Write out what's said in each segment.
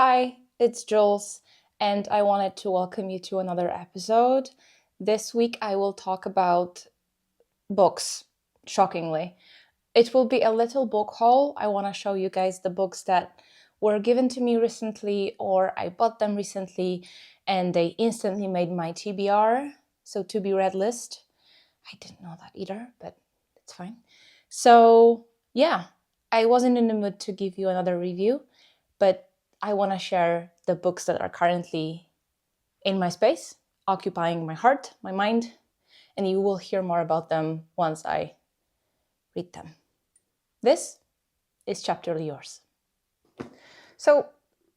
Hi, it's Jules, and I wanted to welcome you to another episode. This week I will talk about books, shockingly. It will be a little book haul. I want to show you guys the books that were given to me recently, or I bought them recently, and they instantly made my TBR, so to be read list. I didn't know that either, but it's fine. So, yeah, I wasn't in the mood to give you another review, but I want to share the books that are currently in my space, occupying my heart, my mind, and you will hear more about them once I read them. This is chapter yours. So,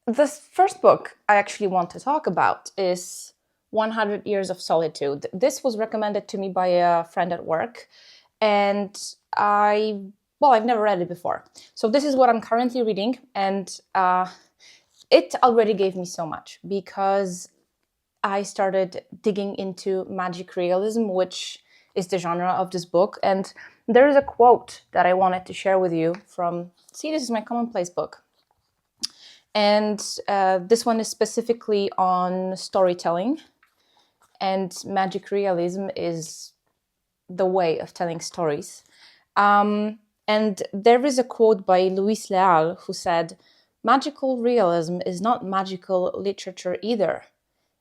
the first book I actually want to talk about is 100 Years of Solitude. This was recommended to me by a friend at work, and I've never read it before. So this is what I'm currently reading, and it already gave me so much because I started digging into magic realism, which is the genre of this book. And there is a quote that I wanted to share with you this is my commonplace book. And this one is specifically on storytelling. And magic realism is the way of telling stories. And there is a quote by Louis Leal who said, "Magical realism is not magical literature either.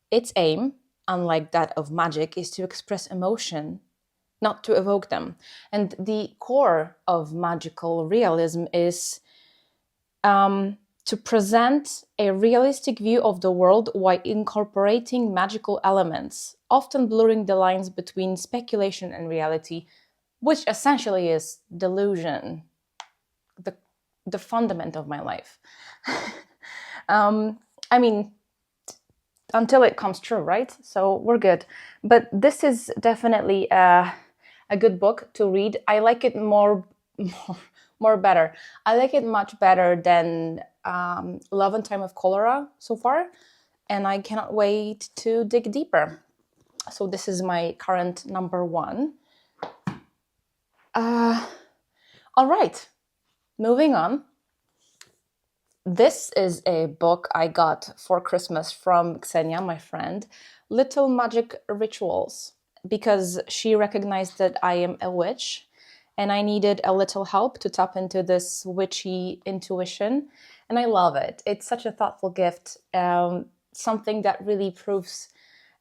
Its aim, unlike that of magic, is to express emotion, not to evoke them." And the core of magical realism is to present a realistic view of the world while incorporating magical elements, often blurring the lines between speculation and reality, which essentially is delusion, the fundament of my life. I mean, until it comes true, right? So we're good. But this is definitely a good book to read. I like it better. I like it much better than Love and Time of Cholera so far, and I cannot wait to dig deeper. So this is my current number one. All right, moving on. This is a book I got for Christmas from Xenia, my friend, Little Magic Rituals, because she recognized that I am a witch and I needed a little help to tap into this witchy intuition. And I love it. It's such a thoughtful gift, something that really proves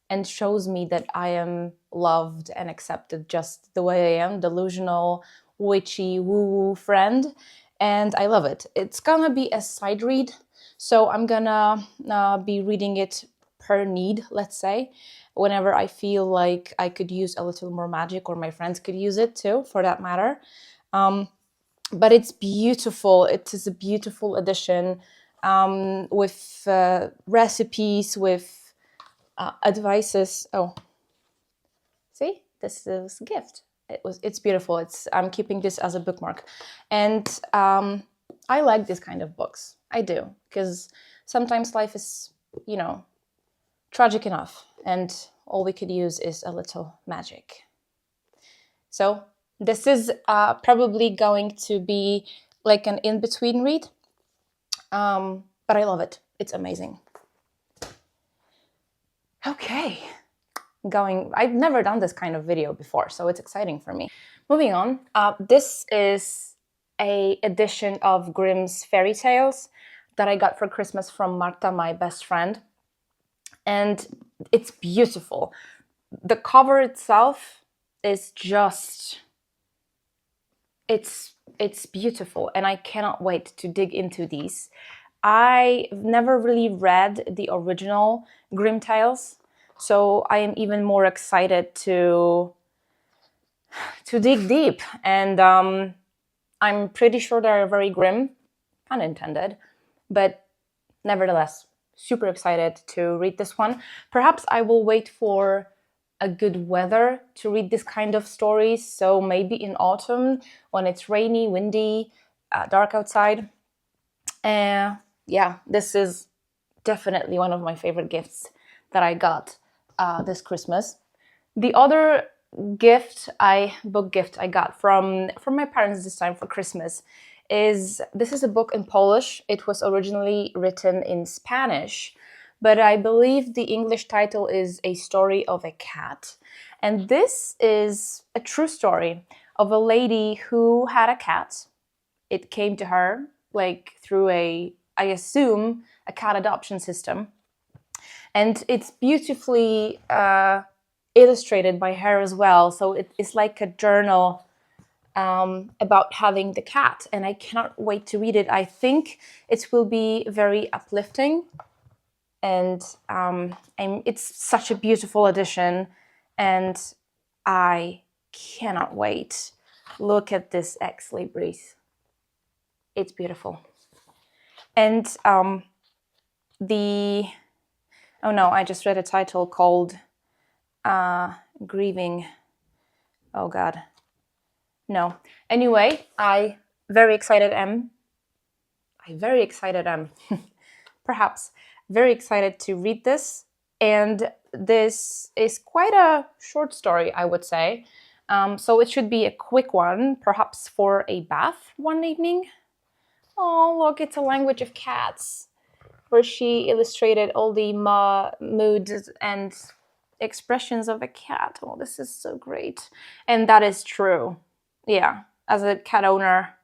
and shows me that I am loved and accepted just the way I am, delusional, witchy, woo-woo friend. And I love it. It's gonna be a side read, so I'm gonna be reading it per need, let's say, whenever I feel like I could use a little more magic, or my friends could use it too, for that matter. But it's beautiful. It is a beautiful edition with recipes, with advices. Oh, see, this is a gift. It's beautiful. I'm keeping this as a bookmark, and I like this kind of books. I do, because sometimes life is, tragic enough, and all we could use is a little magic. So this is probably going to be like an in-between read, but I love it. It's amazing. Okay. I've never done this kind of video before, so it's exciting for me. Moving on, this is a edition of Grimm's Fairy Tales that I got for Christmas from Marta, my best friend, and it's beautiful. The cover itself is just, it's beautiful, and I cannot wait to dig into these. I've never really read the original Grimm Tales, so I am even more excited to dig deep. And I'm pretty sure they're very grim, unintended, but nevertheless, super excited to read this one. Perhaps I will wait for a good weather to read this kind of stories, so maybe in autumn when it's rainy, windy, dark outside. Yeah, this is definitely one of my favorite gifts that I got this Christmas. The other book gift I got from my parents this time for Christmas this is a book in Polish. It was originally written in Spanish, but I believe the English title is A Story of a Cat. And this is a true story of a lady who had a cat. It came to her like through I assume, a cat adoption system. And it's beautifully illustrated by her as well. So it's like a journal about having the cat, and I cannot wait to read it. I think it will be very uplifting, and it's such a beautiful edition, and I cannot wait. Look at this Ex Libris. It's beautiful. And oh no, I just read a title called Grieving. Oh God. No. Anyway, I very excited am. Perhaps very excited to read this. And this is quite a short story, I would say. So it should be a quick one, perhaps for a bath one evening. Oh, look, it's a language of cats, where she illustrated all the moods and expressions of a cat. Oh, this is so great. And that is true. Yeah, as a cat owner,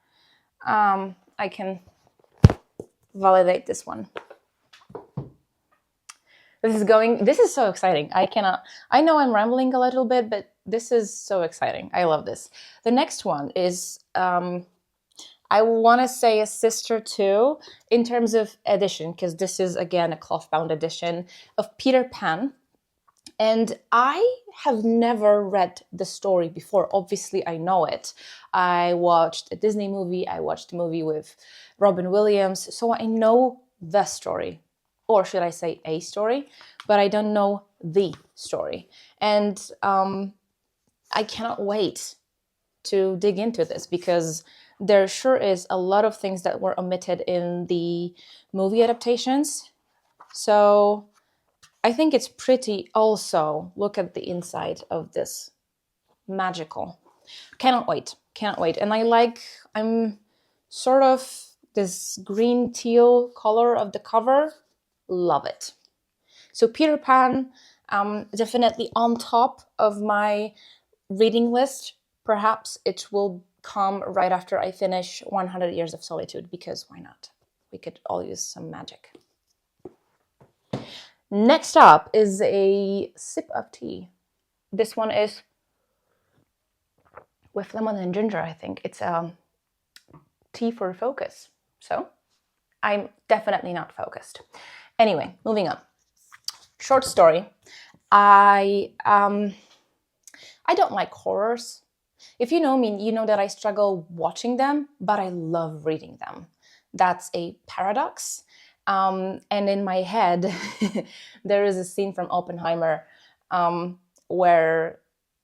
I can validate this one. This is so exciting. I know I'm rambling a little bit, but this is so exciting. I love this. The next one is, I want to say a sister too, in terms of edition, because this is, again, a cloth-bound edition of Peter Pan. And I have never read the story before. Obviously, I know it. I watched a Disney movie. I watched a movie with Robin Williams. So I know the story, or should I say a story, but I don't know the story. And I cannot wait to dig into this, because there sure is a lot of things that were omitted in the movie adaptations. So I think it's pretty also. Look at the inside of this. Magical. Cannot wait. And I'm sort of this green teal color of the cover. Love it. So Peter Pan, definitely on top of my reading list. Perhaps it will come right after I finish 100 Years of Solitude, because why not? We could all use some magic. Next up is a sip of tea. This one is with lemon and ginger, I think. It's tea for focus. So I'm definitely not focused. Anyway, moving on. Short story. I don't like horrors. If you know me, you know that I struggle watching them, but I love reading them. That's a paradox. And in my head, there is a scene from Oppenheimer where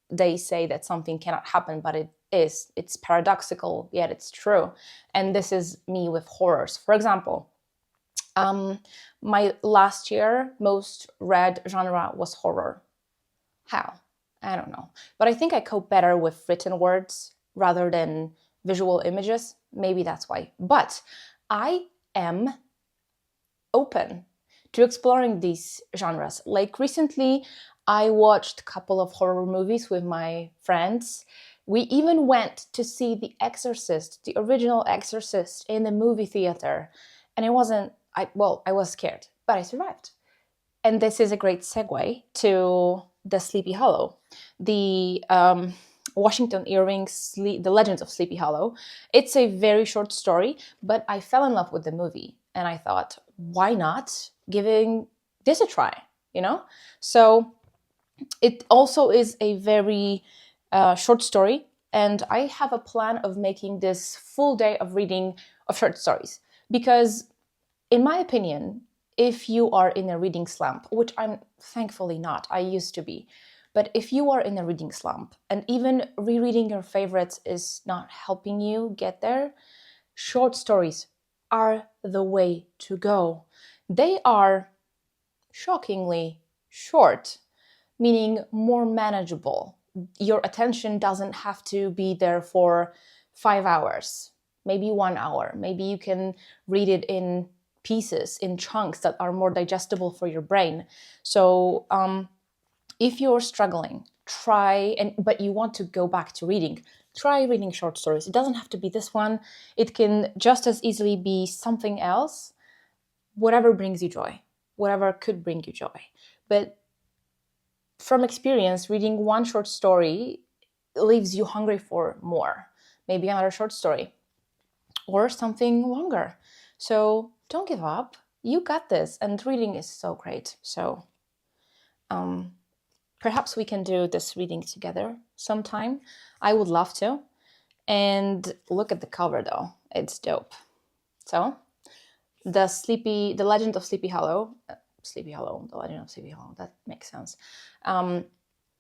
they say that something cannot happen, but it is. It's paradoxical, yet it's true. And this is me with horrors. For example, my last year most read genre was horror. How? I don't know. But I think I cope better with written words rather than visual images. Maybe that's why. But I am open to exploring these genres. Like recently, I watched a couple of horror movies with my friends. We even went to see The Exorcist, the original Exorcist, in the movie theater. And I was scared, but I survived. And this is a great segue to The Sleepy Hollow, the Washington Irving's The Legends of Sleepy Hollow. It's a very short story, but I fell in love with the movie. And I thought, why not giving this a try, So it also is a very short story. And I have a plan of making this full day of reading of short stories. Because in my opinion, if you are in a reading slump, which I'm thankfully not, I used to be, but if you are in a reading slump and even rereading your favorites is not helping you get there, short stories are the way to go. They are shockingly short, meaning more manageable. Your attention doesn't have to be there for 5 hours. maybe 1 hour. Maybe you can read it in pieces, in chunks that are more digestible for your brain. So if you're struggling, but you want to go back to reading, try reading short stories. It doesn't have to be this one. It can just as easily be something else, whatever brings you joy, whatever could bring you joy. But from experience, reading one short story leaves you hungry for more. Maybe another short story or something longer. So don't give up. You got this. And reading is so great. So perhaps we can do this reading together sometime. I would love to. And look at the cover though. It's dope. So The Legend of Sleepy Hollow. The Legend of Sleepy Hollow. That makes sense.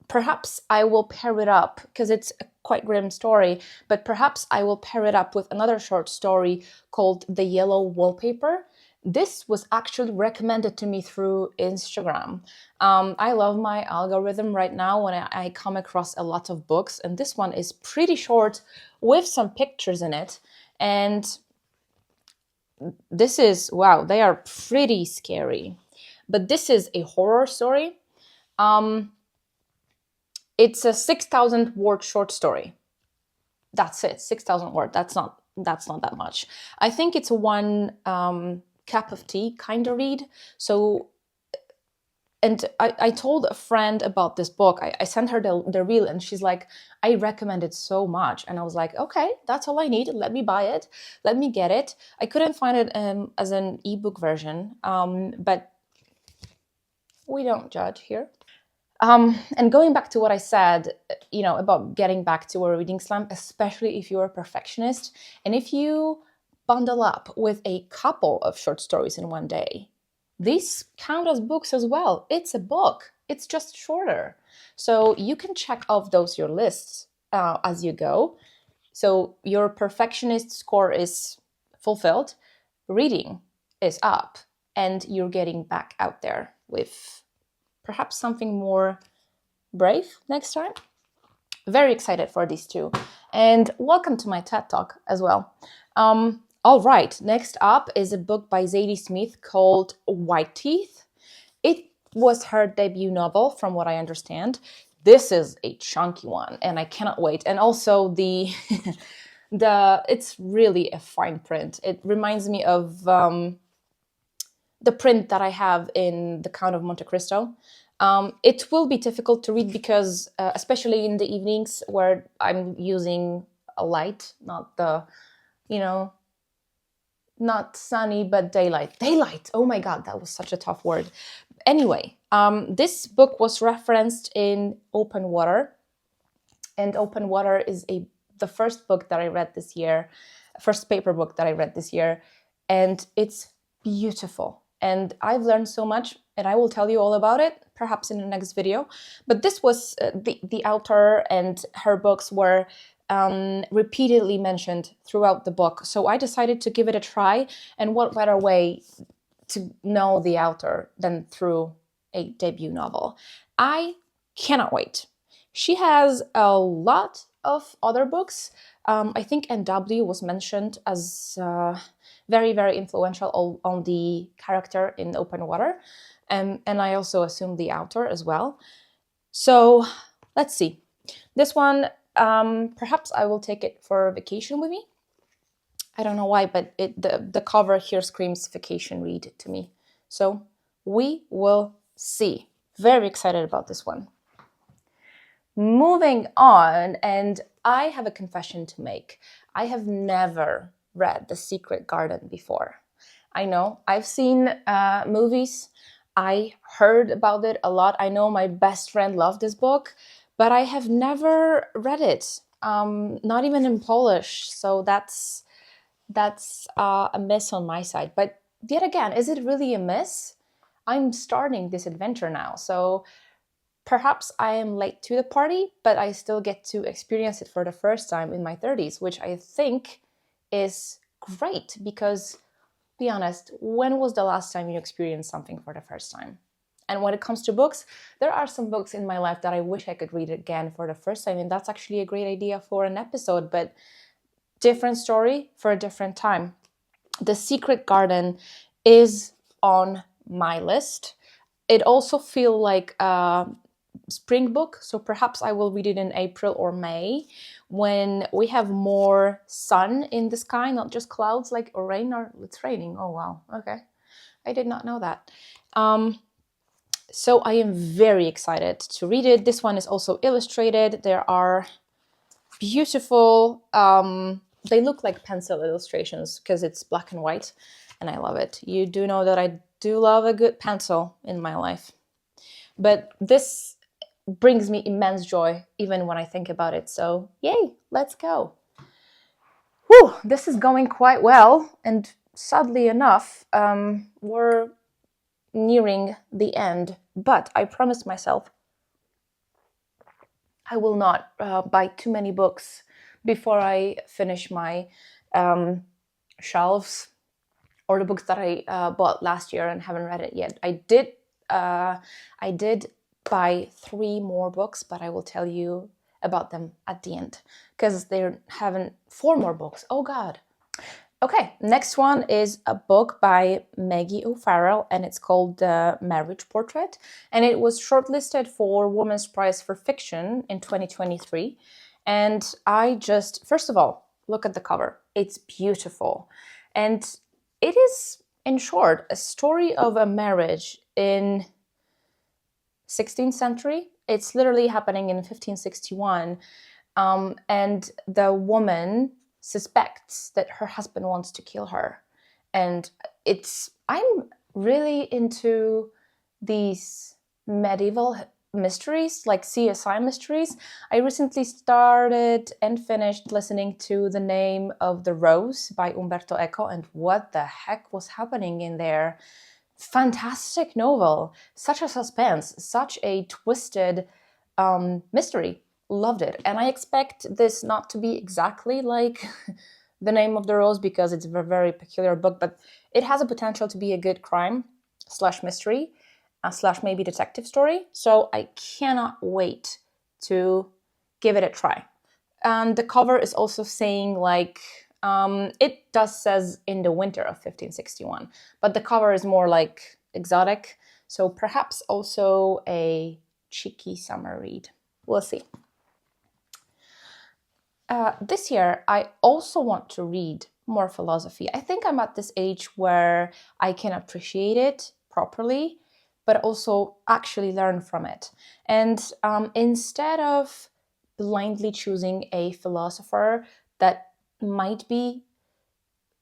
Perhaps I will pair it up, because it's a quite grim story, but perhaps I will pair it up with another short story called The Yellow Wallpaper. This was actually recommended to me through Instagram. I love my algorithm right now when I come across a lot of books, and this one is pretty short with some pictures in it. And this is, wow, they are pretty scary. But this is a horror story. It's a 6,000 word short story. That's it, 6,000 words. That's not that much. I think it's one cup of tea kind of read. So, and I told a friend about this book. I sent her the reel, and she's like, I recommend it so much. And I was like, okay, that's all I need. Let me buy it. Let me get it. I couldn't find it as an ebook version, but we don't judge here. And going back to what I said, about getting back to a reading slump, especially if you're a perfectionist, and if you bundle up with a couple of short stories in one day, these count as books as well. It's a book. It's just shorter. So you can check off your lists as you go. So your perfectionist score is fulfilled, reading is up, and you're getting back out there with perhaps something more brave next time. Very excited for these two. And welcome to my TED Talk as well. All right, next up is a book by Zadie Smith called White Teeth. It was her debut novel, from what I understand. This is a chunky one, and I cannot wait. And also it's really a fine print. It reminds me of the print that I have in The Count of Monte Cristo. It will be difficult to read because, especially in the evenings where I'm using a light, not not sunny, but daylight. Daylight! Oh my God, that was such a tough word. Anyway, this book was referenced in Open Water. And Open Water is the first book that I read this year, first paper book that I read this year. And it's beautiful. And I've learned so much, and I will tell you all about it, perhaps in the next video. But this was the author, and her books were repeatedly mentioned throughout the book. So I decided to give it a try. And what better way to know the author than through a debut novel? I cannot wait. She has a lot of other books. I think N.W. was mentioned as very, very influential on the character in Open Water. And I also assume the author as well. So let's see. This one, perhaps I will take it for vacation with me. I don't know why, but the cover here screams vacation read to me. So we will see. Very excited about this one. Moving on, and I have a confession to make. I have never read The Secret Garden before. I know, I've seen movies. I heard about it a lot. I know my best friend loved this book, but I have never read it, not even in Polish. So that's a miss on my side. But yet again, is it really a miss? I'm starting this adventure now, so perhaps I am late to the party, but I still get to experience it for the first time in my 30s, which I think is great because, be honest, when was the last time you experienced something for the first time? And when it comes to books, there are some books in my life that I wish I could read again for the first time, and that's actually a great idea for an episode, but different story for a different time. The Secret Garden is on my list. It also feels like a spring book, so perhaps I will read it in April or May when we have more sun in the sky, not just clouds like or rain, or it's raining. Oh wow, okay. I did not know that. So I am very excited to read it. This one is also illustrated. There are beautiful, they look like pencil illustrations because it's black and white, and I love it. You do know that I do love a good pencil in my life. But this brings me immense joy even when I think about it. So yay, let's go. Whew, this is going quite well, and sadly enough, we're nearing the end. But I promised myself I will not buy too many books before I finish my shelves or the books that I bought last year and haven't read it yet. I did buy 3 more books, but I will tell you about them at the end because they haven't 4 more books. Oh God. Okay, next one is a book by Maggie O'Farrell, and it's called The Marriage Portrait. And it was shortlisted for Women's Prize for Fiction in 2023. And I just, first of all, look at the cover. It's beautiful. And it is, in short, a story of a marriage in 16th century. It's literally happening in 1561. And the woman suspects that her husband wants to kill her. And I'm really into these medieval mysteries, like CSI mysteries. I recently started and finished listening to The Name of the Rose by Umberto Eco, and what the heck was happening in there? Fantastic novel, such a suspense, such a twisted mystery. Loved it. And I expect this not to be exactly like The Name of the Rose because it's a very peculiar book, but it has a potential to be a good crime / mystery / maybe detective story. So I cannot wait to give it a try. And the cover is also saying like, it does says in the winter of 1561, but the cover is more like exotic. So perhaps also a cheeky summer read. We'll see. This year, I also want to read more philosophy. I think I'm at this age where I can appreciate it properly, but also actually learn from it. And instead of blindly choosing a philosopher that might be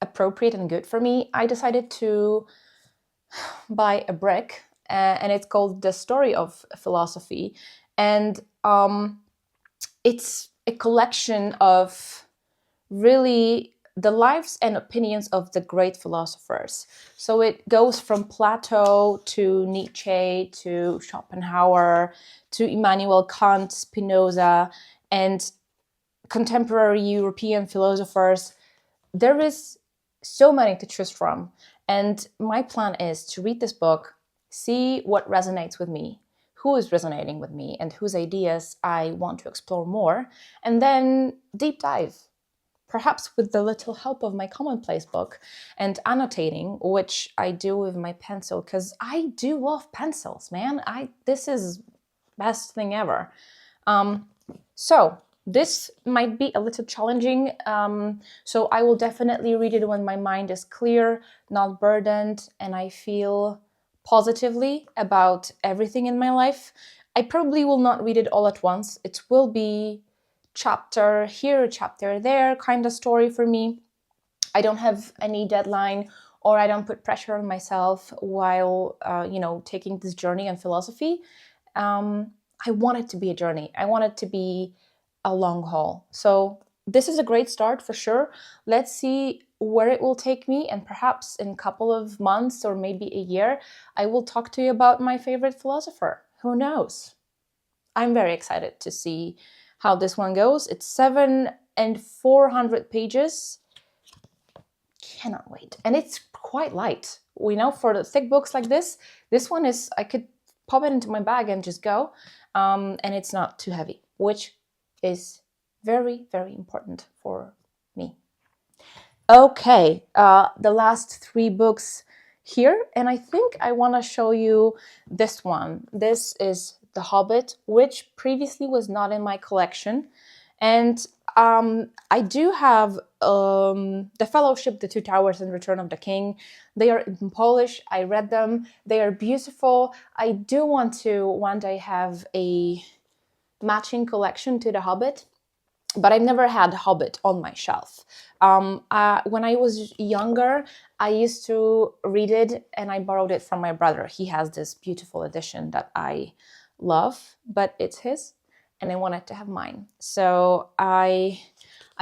appropriate and good for me, I decided to buy a brick, and it's called The Story of Philosophy. And it's a collection of really the lives and opinions of the great philosophers. So it goes from Plato to Nietzsche to Schopenhauer to Immanuel Kant, Spinoza, and contemporary European philosophers. There is so many to choose from. And my plan is to read this book, see what resonates with me, who is resonating with me, and whose ideas I want to explore more, and then deep dive, perhaps with the little help of my commonplace book and annotating, which I do with my pencil, because I do love pencils, man. This is best thing ever. So this might be a little challenging. So I will definitely read it when my mind is clear, not burdened, and I feel positively about everything in my life. I probably will not read it all at once. It will be chapter here, chapter there kind of story for me. I don't have any deadline, or I don't put pressure on myself while taking this journey on philosophy. I want it to be a journey. I want it to be a long haul. So this is a great start for sure. Let's see where it will take me, and perhaps in a couple of months or maybe a year, I will talk to you about my favorite philosopher. Who knows? I'm very excited to see how this one goes. It's 700 pages. Cannot wait. And it's quite light. For the thick books like this one is, I could pop it into my bag and just go. And it's not too heavy, which is very, very important for me. Okay, the last three books here, and I think I want to show you this one. This is The Hobbit, which previously was not in my collection, and I do have The Fellowship, The Two Towers, and Return of the King. They are in Polish. I read them. They are beautiful. I do want to one day have a matching collection to The Hobbit, but I've never had Hobbit on my shelf. When I was younger, I used to read it and I borrowed it from my brother. He has this beautiful edition that I love, but it's his and I wanted to have mine. So I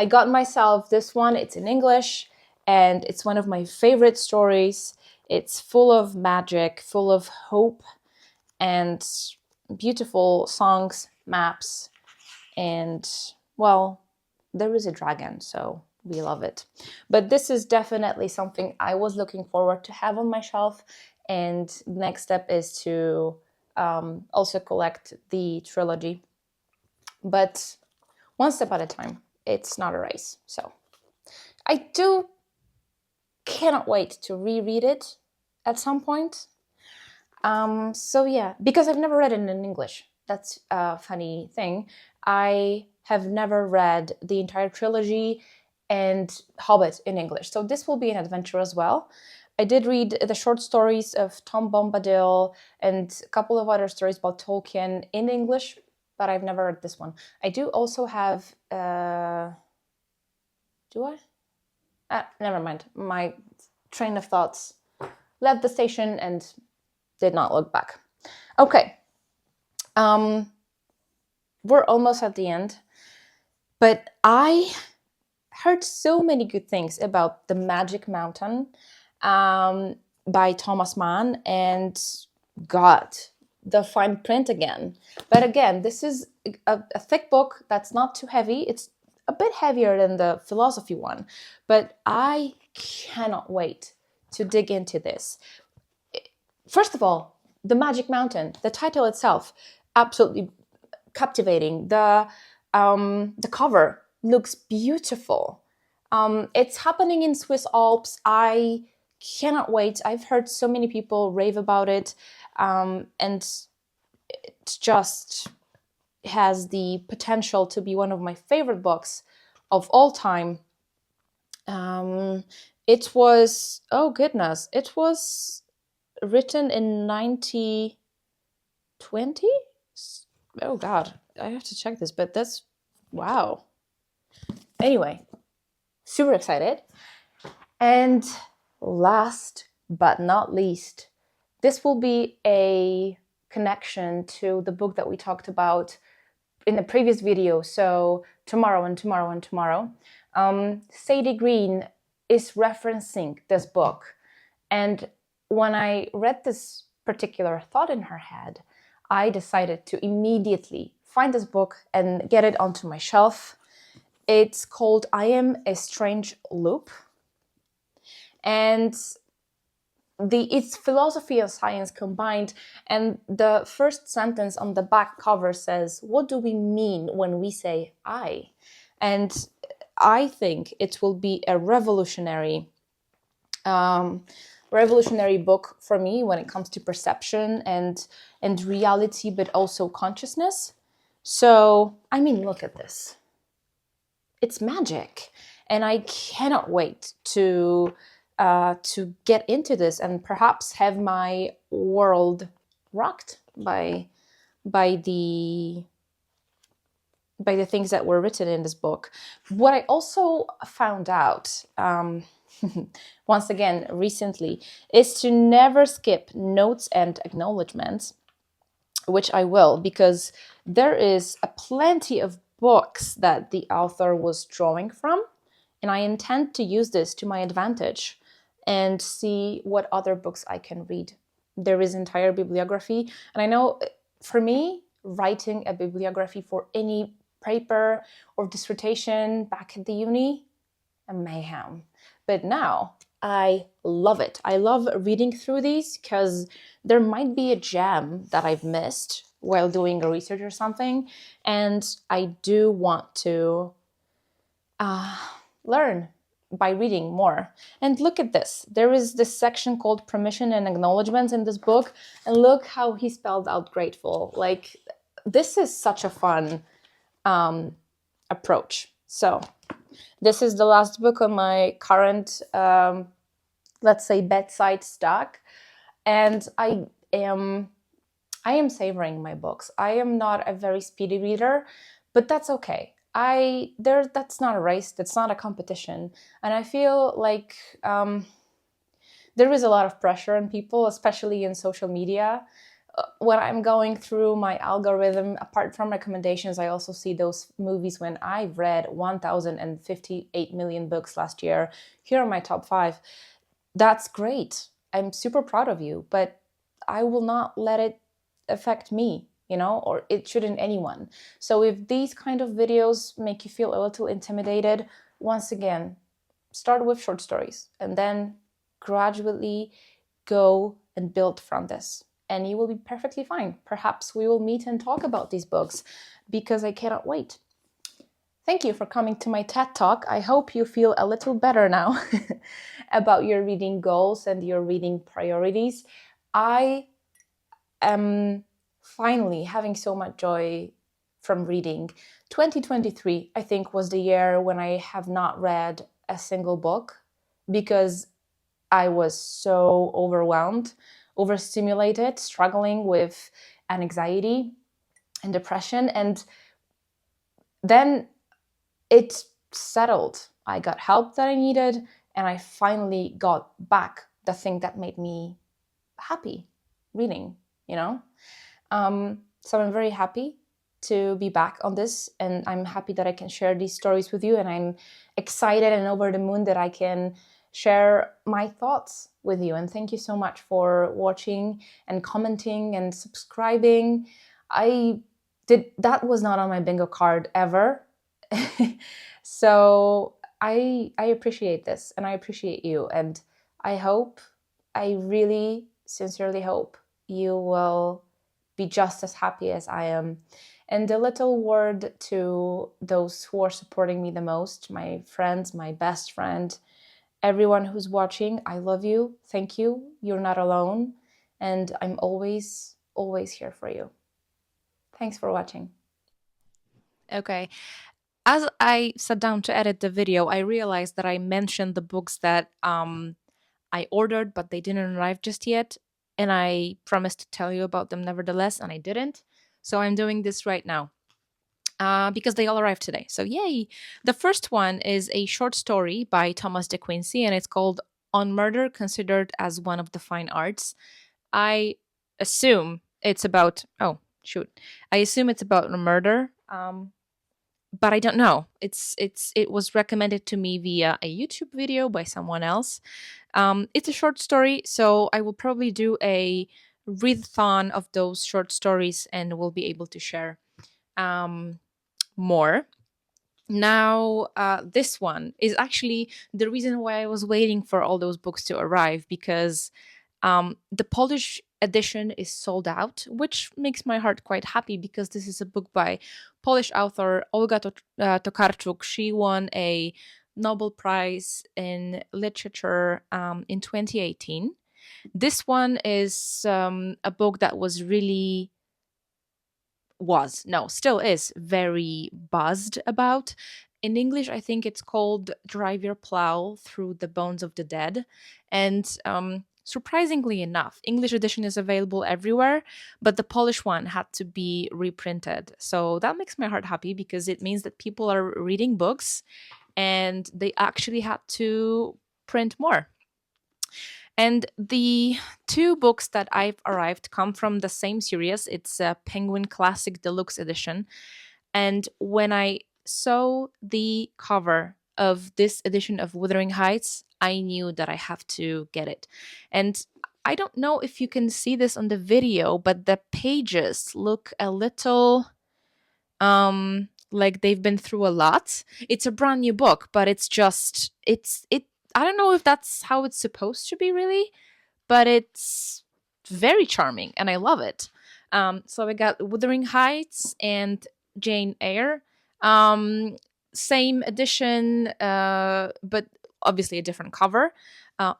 got myself this one. It's in English and it's one of my favorite stories. It's full of magic, full of hope and beautiful songs, maps, and well, there is a dragon, so we love it. But this is definitely something I was looking forward to have on my shelf. And the next step is to also collect the trilogy. But one step at a time. It's not a race. So I cannot wait to reread it at some point. So yeah, because I've never read it in English. That's a funny thing. I have never read the entire trilogy and Hobbit in English. So this will be an adventure as well. I did read the short stories of Tom Bombadil and a couple of other stories about Tolkien in English, but I've never read this one. I do also have... do I? Never mind. My train of thoughts left the station and did not look back. Okay. We're almost at the end, but I heard so many good things about The Magic Mountain by Thomas Mann, and got the fine print again. But again, this is a thick book that's not too heavy. It's a bit heavier than the philosophy one, but I cannot wait to dig into this. First of all, The Magic Mountain, the title itself, absolutely captivating. The cover looks beautiful. It's happening in Swiss Alps. I cannot wait. I've heard so many people rave about it, and it just has the potential to be one of my favorite books of all time. It was, oh goodness, it was written in 1920? Oh God, I have to check this, but that's, wow. Anyway, super excited. And last but not least, this will be a connection to the book that we talked about in the previous video. So tomorrow and tomorrow and tomorrow. Sadie Green is referencing this book. And when I read this particular thought in her head, I decided to immediately find this book and get it onto my shelf. It's called I Am a Strange Loop. And it's philosophy and science combined. And the first sentence on the back cover says, what do we mean when we say I? And I think it will be a revolutionary book for me when it comes to perception and reality, but also consciousness. So, I mean, look at this. It's magic. And I cannot wait to get into this and perhaps have my world rocked by the things that were written in this book. What I also found out, once again, recently, is to never skip notes and acknowledgements, which I will, because there is a plenty of books that the author was drawing from, and I intend to use this to my advantage and see what other books I can read. There is entire bibliography, and I know for me, writing a bibliography for any paper or dissertation back at the uni, a mayhem. But now I love it. I love reading through these because there might be a gem that I've missed while doing a research or something, and I do want to learn by reading more. And look at this. There is this section called Permission and Acknowledgements in this book. And look how he spelled out grateful. Like, this is such a fun approach. So this is the last book on my current, let's say, bedside stack. And I am savoring my books. I am not a very speedy reader, but that's okay. That's not a race. That's not a competition. And I feel like there is a lot of pressure on people, especially in social media. When I'm going through my algorithm, apart from recommendations, I also see those movies when I've read 1,058 million books last year. Here are my top 5. That's great. I'm super proud of you, but I will not let it affect me, or it shouldn't anyone. So if these kind of videos make you feel a little intimidated, once again, start with short stories and then gradually go and build from this. And you will be perfectly fine. Perhaps we will meet and talk about these books because I cannot wait. Thank you for coming to my TED Talk. I hope you feel a little better now about your reading goals and your reading priorities. I am finally having so much joy from reading. 2023, I think, was the year when I have not read a single book because I was so overwhelmed, overstimulated, struggling with anxiety and depression. And then it settled. I got help that I needed, and I finally got back the thing that made me happy, reading, So I'm very happy to be back on this, and I'm happy that I can share these stories with you, and I'm excited and over the moon that I can share my thoughts with you. And thank you so much for watching and commenting and subscribing. That was not on my bingo card ever. So I appreciate this, and I appreciate you, and I really sincerely hope you will be just as happy as I am. And a little word to those who are supporting me the most, my friends, my best friend, everyone who's watching, I love you. Thank you. You're not alone. And I'm always, always here for you. Thanks for watching. Okay. As I sat down to edit the video, I realized that I mentioned the books that I ordered, but they didn't arrive just yet. And I promised to tell you about them nevertheless, and I didn't. So I'm doing this right now because they all arrived today. So yay! The first one is a short story by Thomas De Quincey, and it's called On Murder Considered as One of the Fine Arts. I assume it's about, I assume it's about murder. But I don't know. It was recommended to me via a YouTube video by someone else. It's a short story, so I will probably do a readathon of those short stories, and we'll be able to share more. Now, this one is actually the reason why I was waiting for all those books to arrive, because the Polish edition is sold out, which makes my heart quite happy because this is a book by Polish author Olga Tokarczuk. She won a Nobel Prize in Literature in 2018. This one is a book that still is very buzzed about. In English, I think it's called Drive Your Plow Through the Bones of the Dead. And surprisingly enough, English edition is available everywhere, but the Polish one had to be reprinted. So that makes my heart happy because it means that people are reading books and they actually had to print more. And the two books that I've arrived come from the same series. It's a Penguin Classic Deluxe Edition. And when I saw the cover of this edition of Wuthering Heights, I knew that I have to get it. And I don't know if you can see this on the video, but the pages look a little like they've been through a lot. It's a brand new book, but it's I don't know if that's how it's supposed to be really, but it's very charming and I love it. So we got Wuthering Heights and Jane Eyre. Same edition, but obviously a different cover.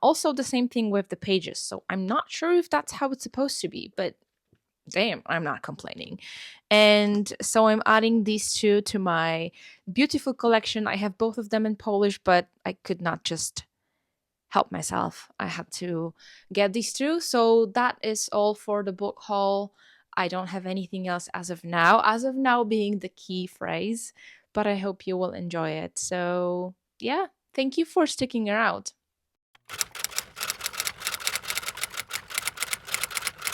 Also, the same thing with the pages. So I'm not sure if that's how it's supposed to be, but damn, I'm not complaining. And so I'm adding these two to my beautiful collection. I have both of them in Polish, but I could not just help myself. I had to get these two. So that is all for the book haul. I don't have anything else as of now. As of now being the key phrase, but I hope you will enjoy it. So, yeah, thank you for sticking around.